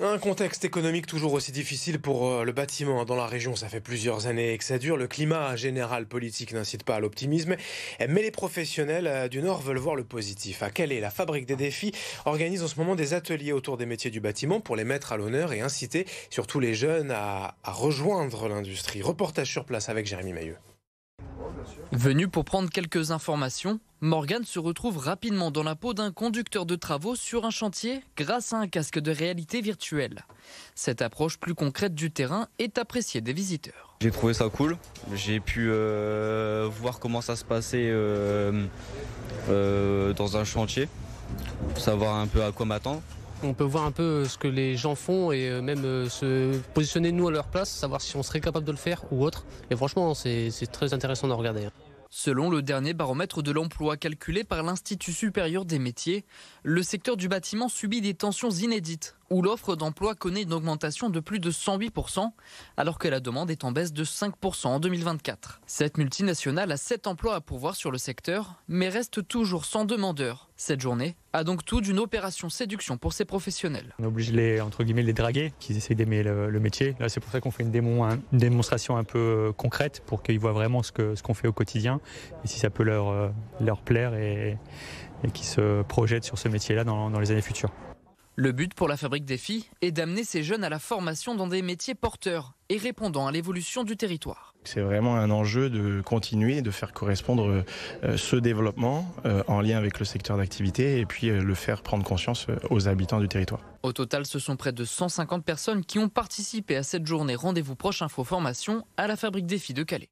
Un contexte économique toujours aussi difficile pour le bâtiment dans la région. Ça fait plusieurs années que ça dure. Le climat général politique n'incite pas à l'optimisme. Mais les professionnels du Nord veulent voir le positif. À Calais, la Fabrique des Défis organise en ce moment des ateliers autour des métiers du bâtiment pour les mettre à l'honneur et inciter surtout les jeunes à rejoindre l'industrie. Reportage sur place avec Jérémy Mailleux. Venu pour prendre quelques informations, Morgane se retrouve rapidement dans la peau d'un conducteur de travaux sur un chantier grâce à un casque de réalité virtuelle. Cette approche plus concrète du terrain est appréciée des visiteurs. J'ai trouvé ça cool, j'ai pu voir comment ça se passait dans un chantier, savoir un peu à quoi m'attendre. On peut voir un peu ce que les gens font et même se positionner nous à leur place, savoir si on serait capable de le faire ou autre. Et franchement, c'est très intéressant de regarder. Selon le dernier baromètre de l'emploi calculé par l'Institut supérieur des métiers, le secteur du bâtiment subit des tensions inédites, où l'offre d'emploi connaît une augmentation de plus de 108%, alors que la demande est en baisse de 5% en 2024. Cette multinationale a 7 emplois à pourvoir sur le secteur, mais reste toujours sans demandeurs. Cette journée a donc tout d'une opération séduction pour ces professionnels. On oblige entre guillemets, les draguer, qu'ils essayent d'aimer le métier. Là, c'est pour ça qu'on fait une démonstration un peu concrète pour qu'ils voient vraiment ce qu'on fait au quotidien et si ça peut leur plaire et qu'ils se projettent sur ce métier-là dans les années futures. Le but pour la Fabrique des Filles est d'amener ces jeunes à la formation dans des métiers porteurs et répondant à l'évolution du territoire. C'est vraiment un enjeu de continuer, de faire correspondre ce développement en lien avec le secteur d'activité et puis le faire prendre conscience aux habitants du territoire. Au total, ce sont près de 150 personnes qui ont participé à cette journée Rendez-vous Proche Info Formation à la Fabrique des Filles de Calais.